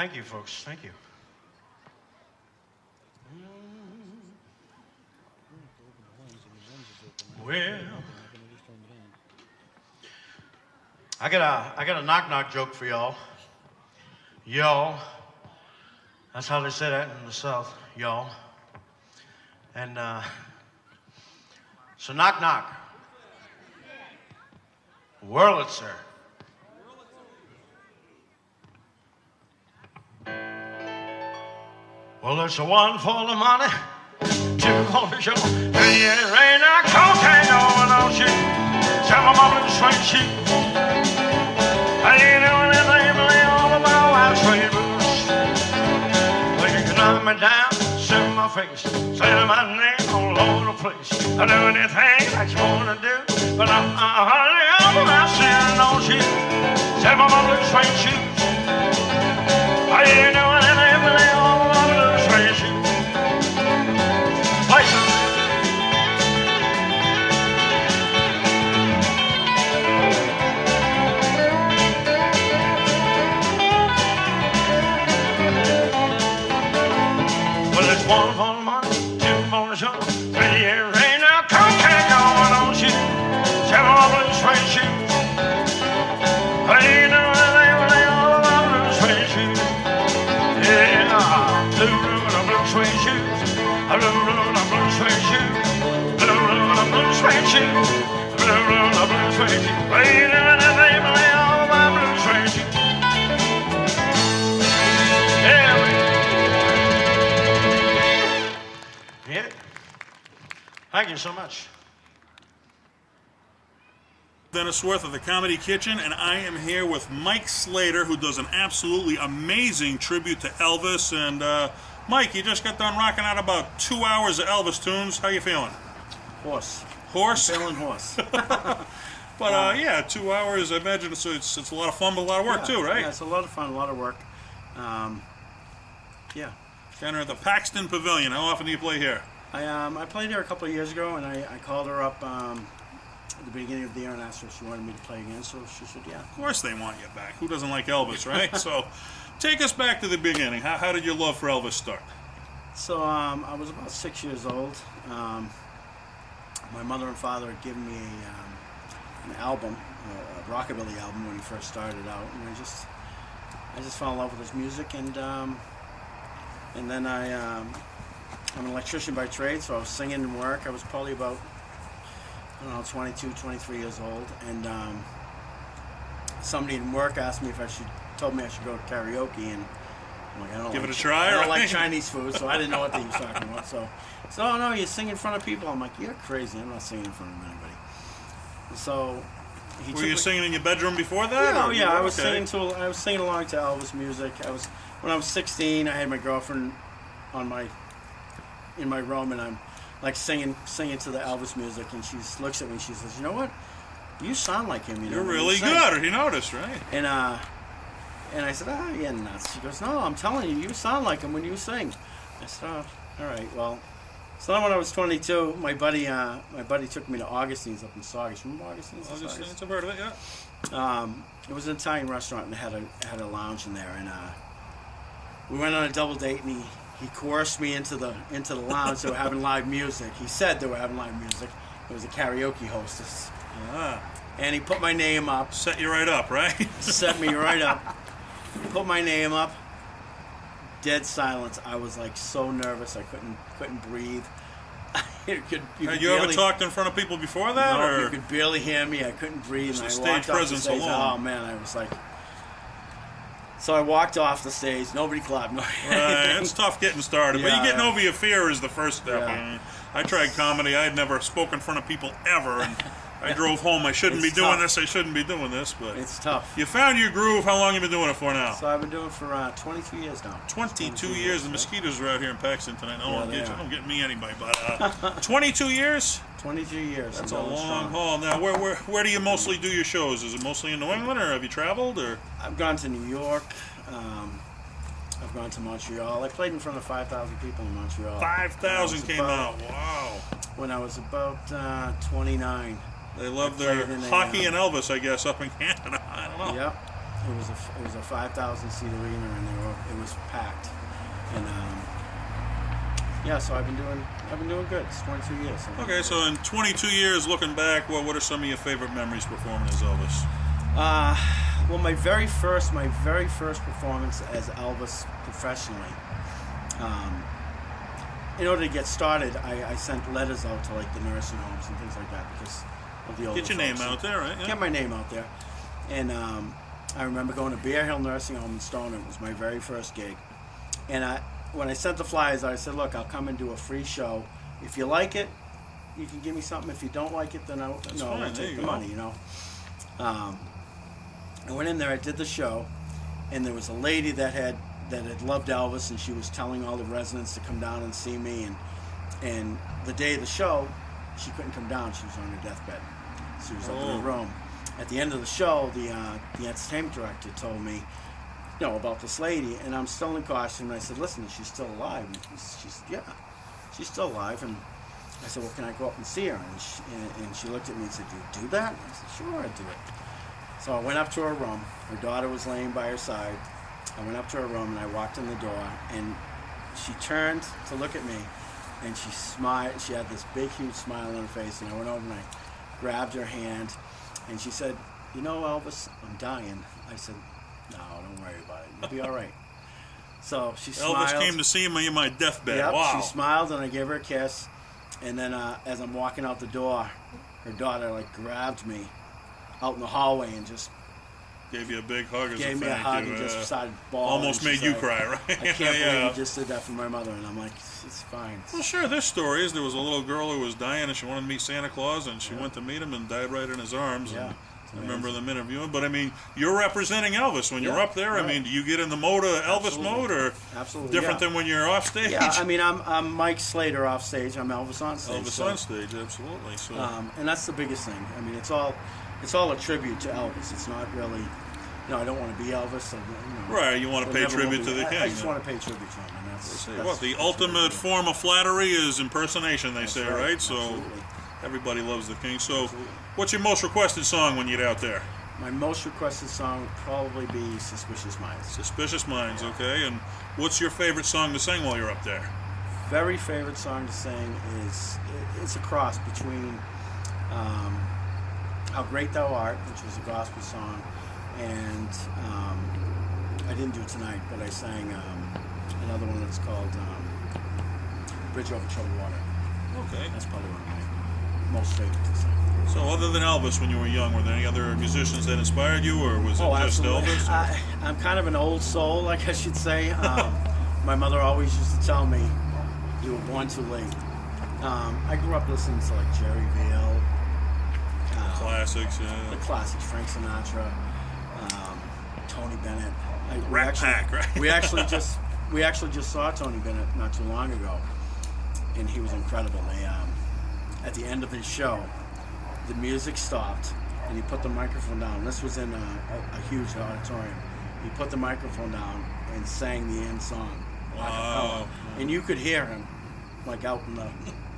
Thank you, folks. Thank you. Well, I got a knock-knock joke for y'all. Y'all. That's how they say that in the South. Y'all. And so knock-knock. Wurlitzer. Well, it's a one for the money, two for the show, three in the rain, I cocaine going on shit, seven of my blue suede shoes. I ain't doing anything but lay all about my suede boots. Well, you can knock me down, sit in my face, say my name all over the place. I do anything that you want to do, but I'm honey all about sitting on shit, seven of my blue suede shoes. I ain't doing anything but lay all about my blue suede shoes. Play some. Well, it's one for the money, two for the show, three years rain, now cocaine going on shit, seven of my blue suede shoes. I ain't doing anything but lay all about my blue suede shoes. Yeah, blue suede shoes, blue suede shoes, blue suede shoes, blue suede shoes. Ain't doing anything but lay all about my blue suede shoes. Yeah. Thank you so much. Dennis Wirth of the Comedy Kitchen, and I am here with Mike Slater, who does an absolutely amazing tribute to Elvis. And Mike, you just got done rocking out about 2 hours of Elvis tunes. How you feeling? Horse. Horse? I'm feeling horse. But yeah, 2 hours. I imagine it's a lot of fun, but a lot of work too, right? Yeah, it's a lot of fun, a lot of work. Yeah. Down here at the Paxton Pavilion. How often do you play here? I played there a couple of years ago, and I called her up at the beginning of the year and asked her if she wanted me to play again. So she said, yeah. Of course they want you back. Who doesn't like Elvis, right? So take us back to the beginning. How did your love for Elvis start? So I was about 6 years old. My mother and father had given me an album, a rockabilly album when he first started out, and I just fell in love with his music, and then I'm an electrician by trade, so I was singing in work. I was probably about, I don't know, 22, 23 years old, and somebody in work asked me told me I should go to karaoke, and I'm like, I don't Give like it a try, I don't right? like Chinese food, so I didn't know what he was talking about. So, oh no, you sing in front of people. I'm like, you're crazy. I'm not singing in front of anybody. So Were you singing in your bedroom before that? Yeah, yeah. I was okay. singing along to Elvis music. When I was 16. I had my girlfriend in my room, and I'm like singing to the Elvis music, and she looks at me and she says, "You know what? You sound like him. You're really good." He noticed, right? And I said, "Ah, you're nuts." She goes, "No, I'm telling you, you sound like him when you sing." I said, "Oh, all right, well." So then when I was 22, my buddy took me to Augustine's up in Saugus. Remember Augustine's? Augustine's, I've heard of it, yeah. It was an Italian restaurant, and it had a lounge in there, and we went on a double date, and he coerced me into the lounge. They were having live music. He said they were having live music. It was a karaoke hostess. And he put my name up. Set you right up, right? Set me right up. Put my name up. Dead silence. I was like so nervous. I couldn't breathe. Had you ever talked in front of people before that? No, or? you could barely hear me. I couldn't breathe. Just and the I stage walked off presence the stage. alone. Oh man, I was like. So I walked off the stage. Nobody clapped. Right, it's tough getting started, but you getting over your fear is the first step. Yeah. I tried comedy. I had never spoken in front of people ever, and I drove home. I shouldn't It's be doing tough. this. I shouldn't be doing this, but It's tough. you found your groove. How long have you been doing it for now? So I've been doing it for 22 years now. 22 years. The yeah. mosquitoes are out here in Paxton tonight. Yeah, Don't get me anybody, but 22 years? 22 years. That's I'm a going long strong. haul. Now, where do you mostly do your shows? Is it mostly in New England, or have you traveled? Or I've gone to New York. I've gone to Montreal. I played in front of 5,000 people in Montreal. 5,000 came out. Wow. When I was about 29. They love I their played in a, hockey and Elvis, I guess, up in Canada. I don't know. It was a 5,000 seat arena, and it was packed. And yeah, so I've been doing good. It's 22 years. Okay, so in 22 years, looking back, what are some of your favorite memories performing as Elvis? Well, my very first performance as Elvis professionally. In order to get started, I sent letters out to like the nursing homes and things like that because of the older Get your name out there, right? Yeah. Get my name out there. And I remember going to Bear Hill Nursing Home in Stoneham. It was my very first gig. And when I sent the flyers out, I said, look, I'll come and do a free show. If you like it, you can give me something. If you don't like it, then I'll take the money, you know. I went in there, I did the show, and there was a lady that had loved Elvis, and she was telling all the residents to come down and see me. And the day of the show, she couldn't come down. She was on her deathbed. She was up in her room. At the end of the show, the entertainment director told me, about this lady, and I'm still in costume. And I said, listen, is she still alive? And she said, yeah, she's still alive. And I said, well, can I go up and see her? And she looked at me and said, do you do that? I said, sure, I'd do it. So I went up to her room. Her daughter was laying by her side. I went up to her room and I walked in the door, and she turned to look at me, and she smiled. She had this big, huge smile on her face, and I went over and I grabbed her hand, and she said, Elvis, I'm dying. I said, no, don't worry about it. You'll be all right. So she smiled. Elvis came to see me in my deathbed. Yep, wow. She smiled, and I gave her a kiss, and then as I'm walking out the door, her daughter grabbed me out in the hallway and just gave you a big hug as gave a me a hug and just started bawling. Almost made you cry, right? I can't believe you just did that for my mother. And I'm like, it's fine. Well, sure, this story is there was a little girl who was dying and she wanted to meet Santa Claus, and she went to meet him and died right in his arms. Yeah. I remember them interviewing. But, I mean, you're representing Elvis when you're up there. Right. I mean, do you get in the mode of Elvis mode, or different than when you're off stage? Yeah, I mean, I'm Mike Slater off stage. I'm Elvis on stage. Elvis on stage, absolutely. So. And that's the biggest thing. I mean, it's all a tribute to Elvis. It's not really... I don't want to be Elvis. Right, you want to pay tribute to the king. I just want to pay tribute to him, and that's the ultimate form of flattery is impersonation, they say, right? So absolutely. Everybody loves the king. So what's your most requested song when you get out there? My most requested song would probably be Suspicious Minds. Suspicious Minds, okay. And what's your favorite song to sing while you're up there? Very favorite song to sing is, it's a cross between How Great Thou Art, which was a gospel song, and I didn't do it tonight, but I sang another one that's called Bridge Over Troubled Water. Okay. That's probably one of my most favorite to sing. So other than Elvis, when you were young, were there any other musicians that inspired you, or was it just absolutely. Elvis? I'm kind of an old soul, I guess you'd say. My mother always used to tell me, you were born too late. I grew up listening to like Jerry Vale. Classics, yeah. The classics, Frank Sinatra, Tony Bennett. Pack, right? we actually just saw Tony Bennett not too long ago, and he was incredible. At the end of his show, the music stopped, and he put the microphone down. This was in a huge auditorium. He put the microphone down and sang the end song. Wow. And you could hear him, out in the...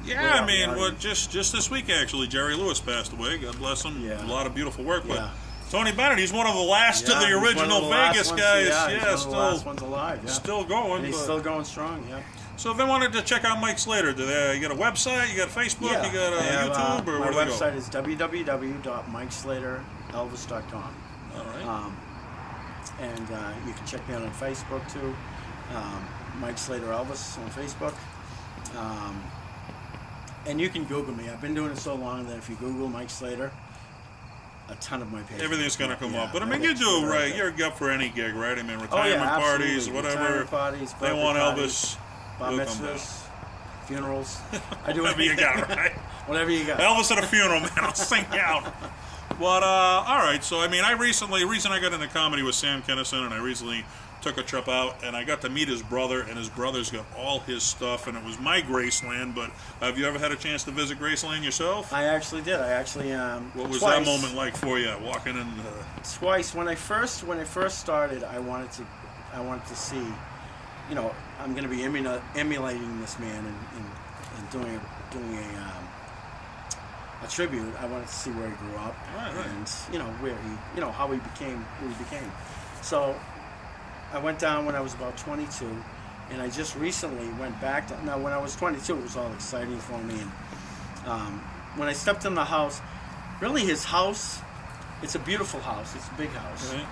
Yeah, I mean, just this week, actually, Jerry Lewis passed away. God bless him. Yeah. A lot of beautiful work. But Tony Bennett, he's one of the last of the he's original Vegas guys. He's one of the last ones alive. Yeah. Still going. And he's still going strong, yeah. So if they wanted to check out Mike Slater, you got a website, you got Facebook, you got YouTube, or where do they go? My website is www.mikeslateraelvis.com. All right. And you can check me out on Facebook, too. Mike Slater Elvis on Facebook. And you can Google me. I've been doing it so long that if you Google Mike Slater, a ton of my pages. Everything's going to come up. But I mean, you do, right? You're up for any gig, right? I mean, retirement parties, whatever. Retirement parties, they want Elvis. Bar mitzvahs, funerals. I do whatever you got, right? Whatever you got. Elvis at a funeral, man. I'll sing you out. But, all right. So, I mean, the reason I got into comedy was Sam Kinison, and I recently took a trip out, and I got to meet his brother, and his brother's got all his stuff, and it was my Graceland. But have you ever had a chance to visit Graceland yourself? I actually did. What was that moment like for you, walking in? Twice. When I first started, I wanted to see. I'm going to be emulating this man and doing a a tribute. I wanted to see where he grew up, Right. and where he, how he became who he became. So I went down when I was about 22, and I just recently went back. Now, when I was 22, it was all exciting for me. And when I stepped in the house, really his house, it's a beautiful house. It's a big house, Right.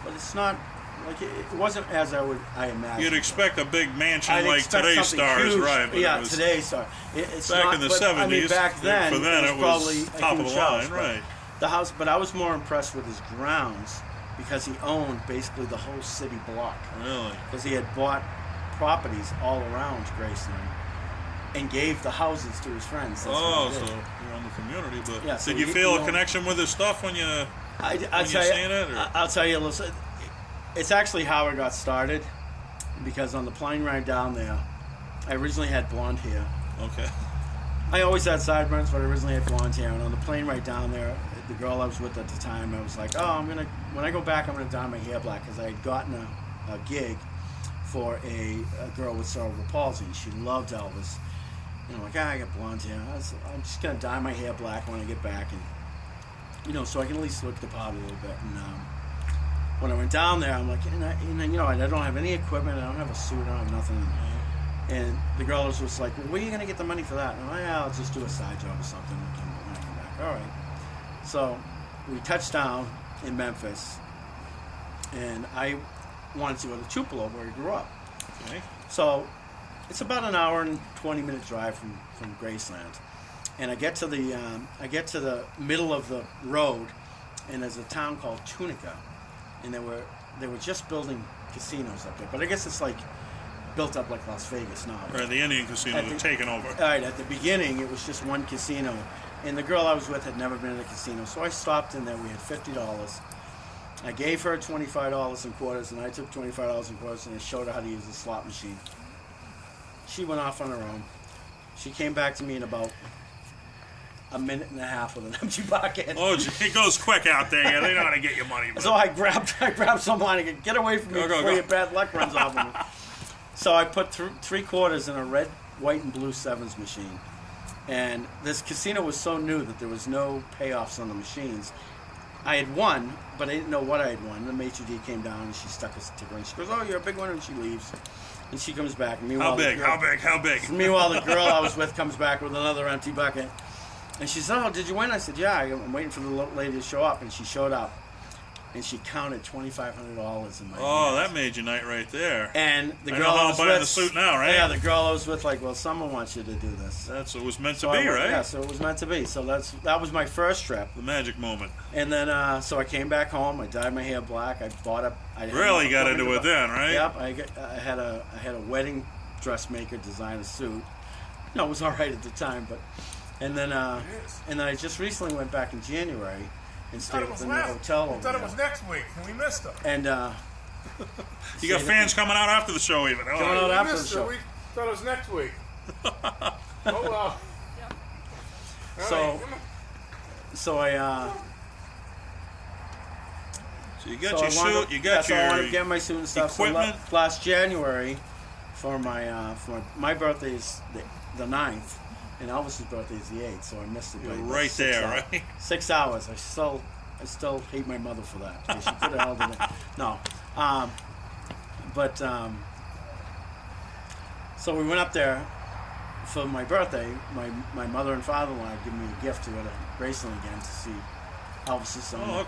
but it's not like it wasn't as I imagined. You'd expect a big mansion I'd like expect today's something stars, huge. right? But Yeah, it was today's star. It's back not, in the but, 70s. I mean, back then, for then it was probably top a of the huge line, house, but right? The house, but I was more impressed with his grounds because he owned basically the whole city block. Really? Because he had bought properties all around Graceland and gave the houses to his friends. That's Oh, what he so did. you're on the community, but Yeah, so did you he- feel he a owned- connection with his stuff when you I'll you tell seen you. it, or? I'll tell you. Listen, it's actually how I got started. Because on the plane ride down there, I originally had blonde hair. Okay. I always had sideburns, but I originally had blonde hair. And on the plane ride down there, the girl I was with at the time, I was like, oh, when I go back, I'm gonna dye my hair black, because I had gotten a gig for a girl with cerebral palsy. She loved Elvis. And I'm like, I got blonde hair. I'm just gonna dye my hair black when I get back, and so I can at least look the part a little bit. And when I went down there, I'm like, I don't have any equipment. I don't have a suit. I don't have nothing. And the girl was just like, well, where are you going to get the money for that? And I'm like, I'll just do a side job or something when I come back. All right. So we touched down in Memphis, and I wanted to go to Tupelo, where he grew up. Okay. So it's about an hour and 20-minute drive from Graceland. And I get to the middle of the road, and there's a town called Tunica. And they were just building casinos up there, but I guess it's like built up like Las Vegas now. Right, the Indian casinos are taken over. All right, at the beginning it was just one casino, and the girl I was with had never been in a casino, so I stopped in there. We had $50. I gave her $25 in quarters, and I took $25 in quarters, and I showed her how to use the slot machine. She went off on her own. She came back to me in about a minute and a half with an empty bucket. Oh, it goes quick out there. Yeah, they know how to get your money. But. So I grabbed some money. Get away from me before your bad luck runs off of me. So I put 3 quarters in a red, white, and blue sevens machine. And this casino was so new that there was no payoffs on the machines. I had won, but I didn't know what I had won. The maitre d' came down and she stuck a sticker in. She goes, oh, you're a big winner, and she leaves. And she comes back. And How big? Meanwhile, the girl I was with comes back with another empty bucket. And she said, oh, did you win? I said, yeah, I'm waiting for the lady to show up. And she showed up. And she counted $2,500 in my Oh, hands. that made your night right there. And the girl I know how I was I'm buying with, the suit now, right? Yeah, the girl I was with, like, well, someone wants you to do this. That's what it was meant So to be, I went, right? Yeah, so it was meant to be. So that was my first trip. The magic moment. And then, so I came back home. I dyed my hair black. I bought a. I Really got into it then, right? Yep. I had a wedding dressmaker design a suit. No, it was all right at the time, but. And then I just recently went back in January and stayed at the new hotel over I thought there. it was next week, and we missed it. And You got fans coming out after the show, even. Oh, Coming out We after the missed show. it. We thought it was next week. Oh well. So- All right, come on. so I. So you got So your I wound suit, up- you yeah, got so I wanted to your get my suit and stuff. equipment. So last January, for my birthday is the 9th, and Elvis's birthday is the 8th, so I missed it. by You're about right 6 there, hours. right? 6 hours. I still hate my mother for that. Because she could have held it. No, so we went up there for my birthday. My mother and father-in-law gave me a gift to go to Graceland again to see Elvis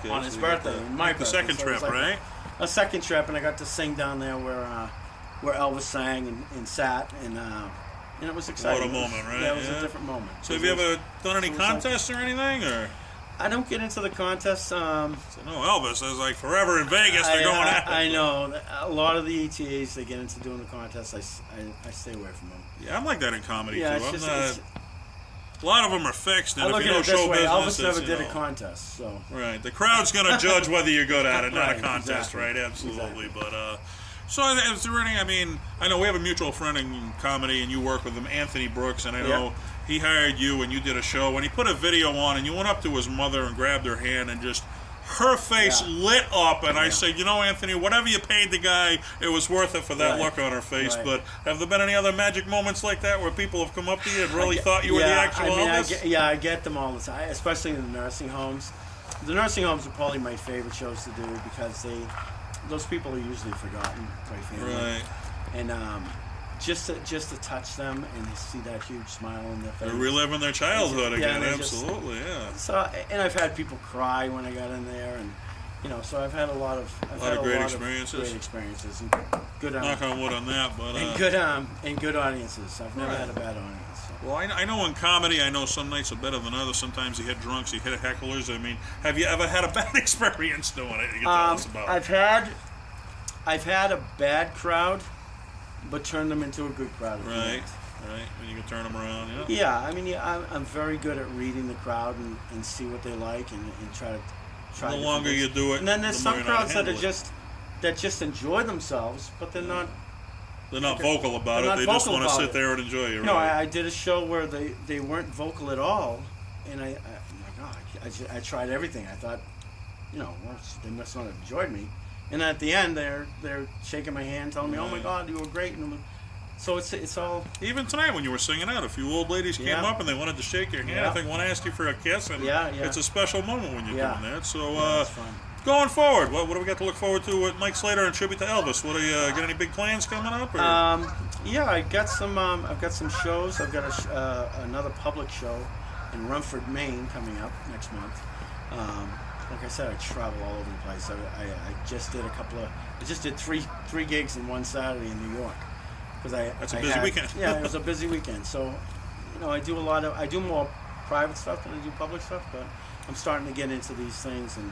on his So you got birthday. the- and my like the birthday. second So it was trip, like right? A second trip, and I got to sing down there where Elvis sang and sat, and it was exciting. What a moment, right? Yeah, it was Yeah. a different moment. So have you ever done any it was like- contests or anything, or? I don't get into the contests. So no, Elvis is like forever in Vegas. They're going at it. I know. A lot of the ETAs, they get into doing the contests. I stay away from them. Yeah, I'm like that in comedy Yeah, too. it's just. I'm not, a lot of them are fixed, and I if look you at know it this show way. business, Elvis never it's, did you a know, contest, so. Right, the crowd's going to judge whether you're good at it, not Right, a contest, exactly. right? Absolutely, Exactly. but so is there any? I mean, I know we have a mutual friend in comedy, and you work with him, Anthony Brooks, and I know he hired you, and you did a show, and he put a video on, and you went up to his mother and grabbed her hand and just her face Yeah. lit up, and I Yeah. said, you know, Anthony, whatever you paid the guy, it was worth it for that Right. look on her face. Right. But have there been any other magic moments like that where people have come up to you and really thought you were the actual Elvis? I get them all the time, especially in the nursing homes. The nursing homes are probably my favorite shows to do because those people are usually forgotten by family. Right. And just to touch them and see that huge smile on their face. They're reliving their childhood Yeah, again. they're just- Absolutely, yeah. So, and I've had people cry when I got in there, and so I've had a lot of great experiences. great experiences, and good Knock on wood on that, but and good audiences. I've never Right. had a bad audience. So. well, I know in comedy, I know some nights are better than others. Sometimes you hit drunks, you hit hecklers. I mean, have you ever had a bad experience doing it? You can tell us about. I've had a bad crowd, but turned them into a good crowd. At the Right, end. right. When you can turn them around, yeah. Yeah, I mean, I'm very good at reading the crowd and see what they like and try to. The different longer things. you do it, And then there's the some more you know how to crowds that are handle it. just enjoy themselves, but they're not. They're not vocal about They're it. not They just vocal want to about sit it. there and enjoy it. No, Right? I did a show where they weren't vocal at all, and I'm like, oh, I tried everything. I thought, well, they must not have enjoyed me. And at the end, they're shaking my hand, telling me, "Oh my God, you were great." And so it's all. Even tonight when you were singing out, a few old ladies came Yeah. up and they wanted to shake your hand. Yeah. I think one asked you for a kiss, and Yeah. it's a special moment when you're Yeah. doing that. So It's fun. going forward, what do we got to look forward to with Mike Slater and tribute to Elvis? What do you got? Any big plans coming up? Or? Yeah, I got some. I've got some shows. I've got another public show in Rumford, Maine, coming up next month. Like I said, I travel all over the place. I just did I just did three gigs in one Saturday in New York because That's a busy weekend. Yeah, it was a busy weekend. So, I do I do more private stuff than I do public stuff. But I'm starting to get into these things and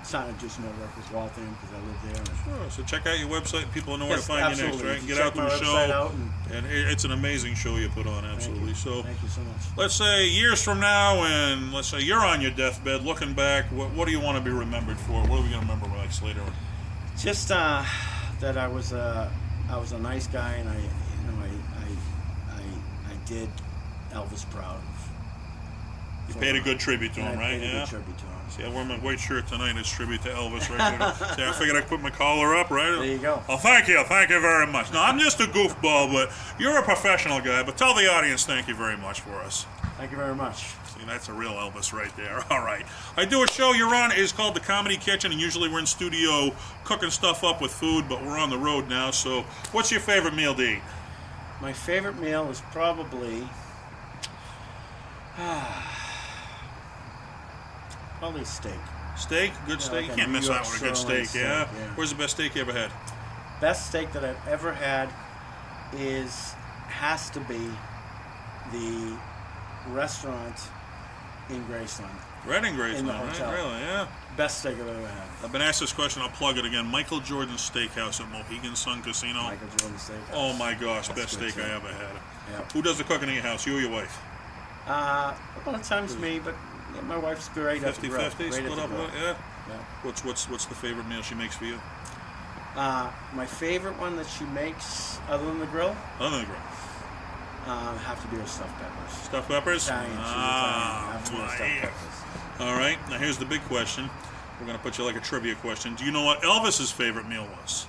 starting to do some more work with Waltham because I live there. Sure. So check out your website. People know where to Yes, find absolutely. you next, right? Get Check out to my the website show. out And it's an amazing show you put on, absolutely. So Thank you so much. let's say years from now, and let's say you're on your deathbed, looking back, what do you want to be remembered for? What are we going to remember Mike Slater? Just that I was a nice guy, and I did Elvis proud. You paid a good tribute to And him, I right? paid a Yeah. good tribute to him. See, I wore my white shirt tonight. It's tribute to Elvis right there. See, I figured I'd put my collar up, right? There you go. Oh, thank you very much. No, I'm just a goofball, but you're a professional guy. But tell the audience thank you very much for us. Thank you very much. See, that's a real Elvis right there. All right. I do a show you're on is called The Comedy Kitchen, and usually we're in studio cooking stuff up with food, but we're on the road now. So what's your favorite meal to eat? My favorite meal is probably steak. Steak? Good Yeah, steak? like You a can't New miss York out with a good sirloin steak, yeah? steak, yeah. Where's the best steak you ever had? Best steak that I've ever had has to be the restaurant in Graceland. Red and Graceland, In the right? hotel. Really, yeah. Best steak I've ever had. I've been asked this question. I'll plug it again. Michael Jordan's Steakhouse at Mohegan Sun Casino. Michael Jordan steak. Oh my gosh, That's best good, steak too. I ever had. Yeah. Who does the cooking in your house? You or your wife? A lot of times me, but yeah, my wife's great at the grill. 50-50, Great at split the up, grill. yeah. Yeah. What's the favorite meal she makes for you? My favorite one that she makes, other than the grill, Other than the grill. have to be her stuffed peppers. Stuffed peppers? Italian, she's Ah, Italian. Have to be her my stuffed ear. peppers. All right, now here's the big question. We're going to put you like a trivia question. Do you know what Elvis's favorite meal was?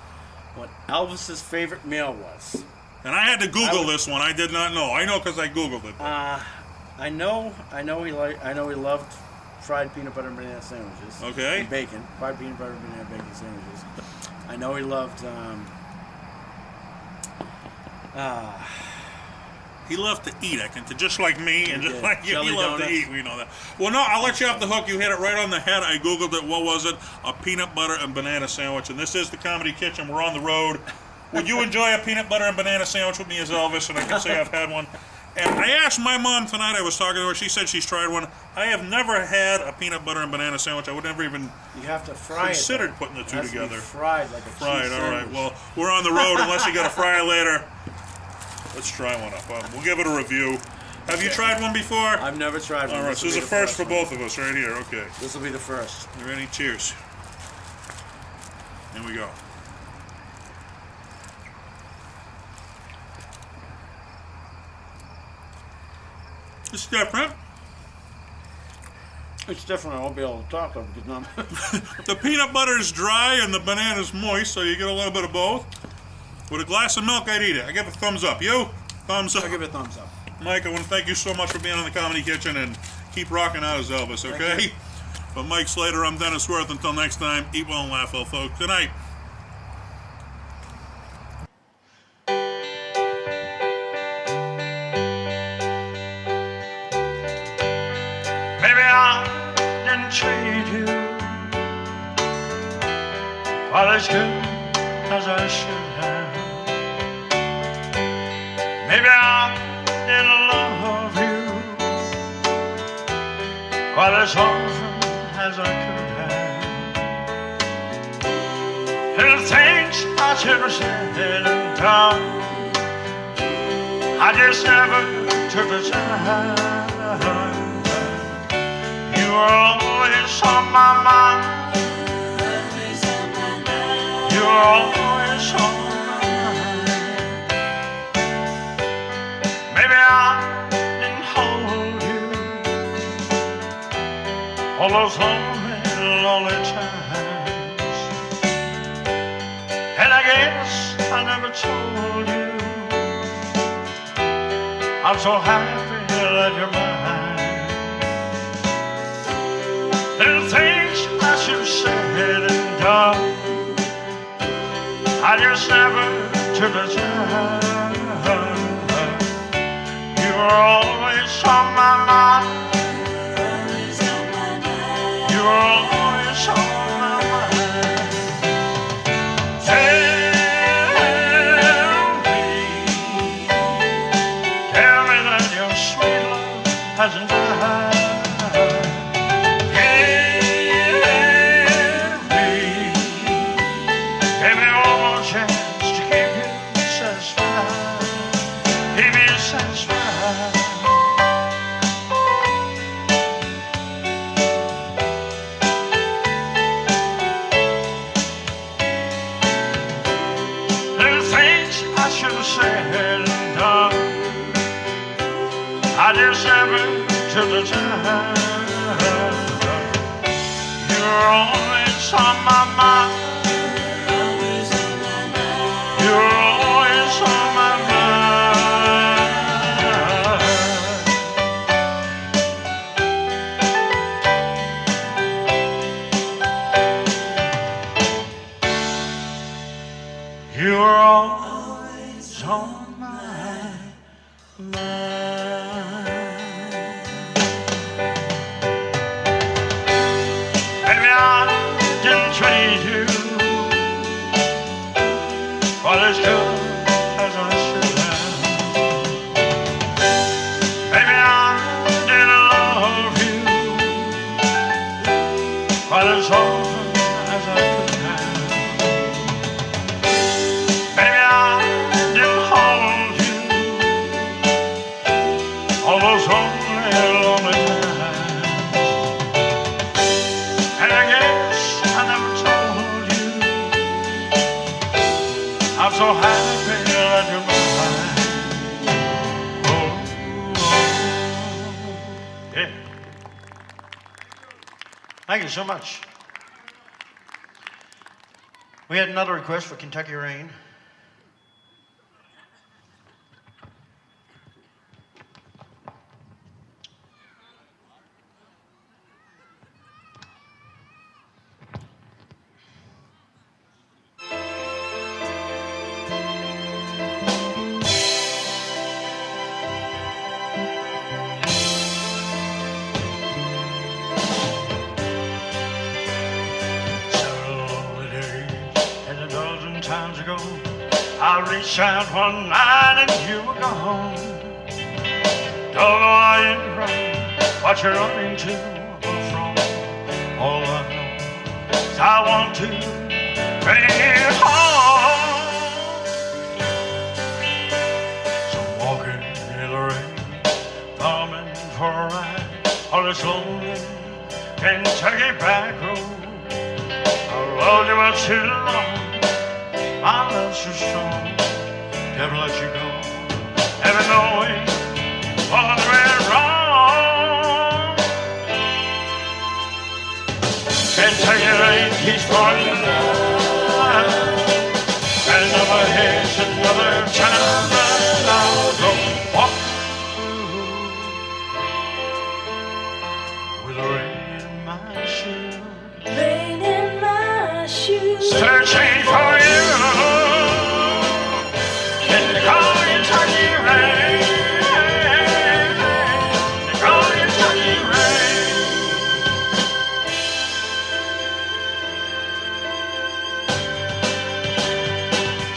What Elvis's favorite meal was? And I had to Google would- this one. I did not know. I know because I Googled it. I know he loved fried peanut butter and banana sandwiches. Okay. And bacon, fried peanut butter and banana bacon sandwiches. I know he loved. He loved to eat, just like me, and He just did. like you. Jelly He loved to donuts. eat. We know that. Well, no, I'll let you off the hook. You hit it right on the head. I Googled it. What was it? A peanut butter and banana sandwich. And this is the Comedy Kitchen. We're on the road. Would you enjoy a peanut butter and banana sandwich with me as Elvis? And I can say I've had one. And I asked my mom tonight, I was talking to her, she said she's tried one. I have never had a peanut butter and banana sandwich. I would never even You have to fry considered it. putting the It two has to be together. fried like a Fried, cheese all right. sandwich. Well, we're on the road unless you got to fry it later. Let's try one up. We'll give it a review. Have you tried one before? I've never tried one. All right, so this is a first for both of us right here. Okay. This will be the first. You ready? Cheers. Here we go. It's different. It's different. I won't be able to talk to them because now The peanut butter is dry and the banana's moist, so you get a little bit of both. With a glass of milk, I'd eat it. I give it a thumbs up. You? Thumbs up. I'll give it a thumbs up. Mike, I want to thank you so much for being on the Comedy Kitchen and keep rocking out as Elvis, okay? But Mike Slater, I'm Dennis Wirth. Until next time, eat well and laugh well, folks. Good night. Maybe I didn't treat you quite as good as I should have. Maybe I didn't love you quite as often as I could have. Little things I should have said and done, I just never took the time. You were always on my mind. You were always on my mind. Maybe I didn't hold you all those lonely, lonely times. And I guess I never told you I'm so happy that you're mine. Little things I should have said and done, I just never took the time. You were always on my mind. You were always on my mind. Tell me that your sweet love hasn't died. I just never took the time. You're always on my mind. You're always on my mind. You're always on my mind. Maybe I didn't treat you quite as good as I should have. Maybe I didn't love you quite as often as I could have. Maybe I didn't hold you all those lonely, lonely times. And I guess I never told you I'm so happy that you're mine. Oh, yeah. Thank you so much. We had another request for Kentucky Rain. Times ago, I reached out one night and you were gone. Don't know how you run, what you're running to or from. All I know is I want to bring it home. So walking in the rain, coming for a ride on this lonely Kentucky back road. I loved you much too long. My love's so strong, never let you go, never knowing what went wrong. Kentucky rain keeps falling down, and overhead's another town that I'll go walk through with the rain in my shoes. Rain in my shoes. Searching for you in the cold Kentucky rain, the cold Kentucky rain.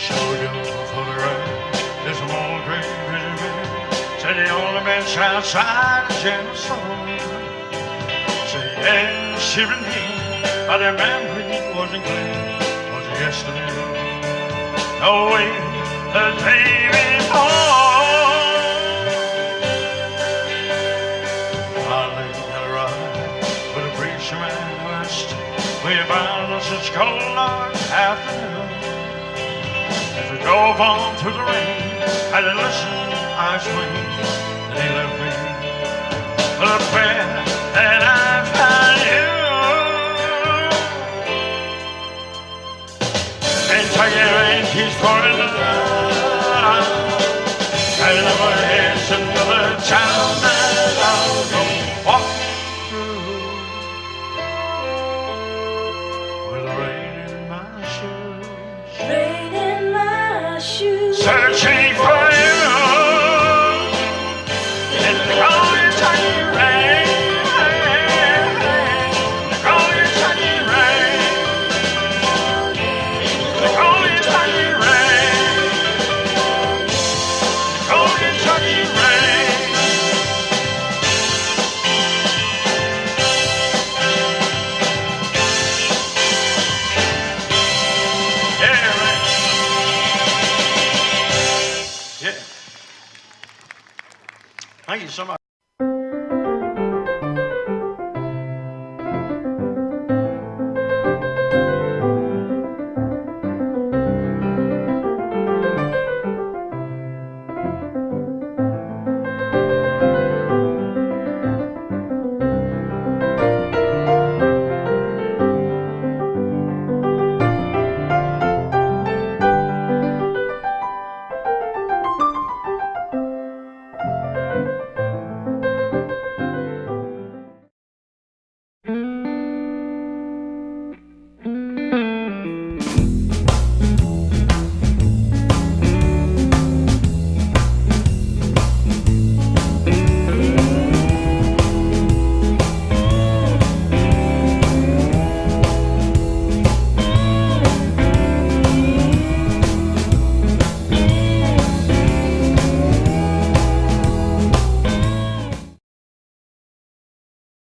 So young for the rain, there's a old great vision man, said the only bench outside the gentle storm. Say yes, shivering me, but the memory wasn't clear. Was it yesterday? No way, the day before. I lay down a ride with a preacher man west. We found us such cold afternoon. As we drove on through the rain, I didn't listen, I swing. Then he left me with a prayer that I found you. Kentucky rain keeps pouring down, and overhead's another town that I'll go walk through with the rain in my shoes. Rain in my shoes. Searching for you in the cold Kentucky rain, the cold Kentucky rain, the cold Kentucky rain, the cold Kentucky rain. Yeah, right. Yeah. Thank you so much.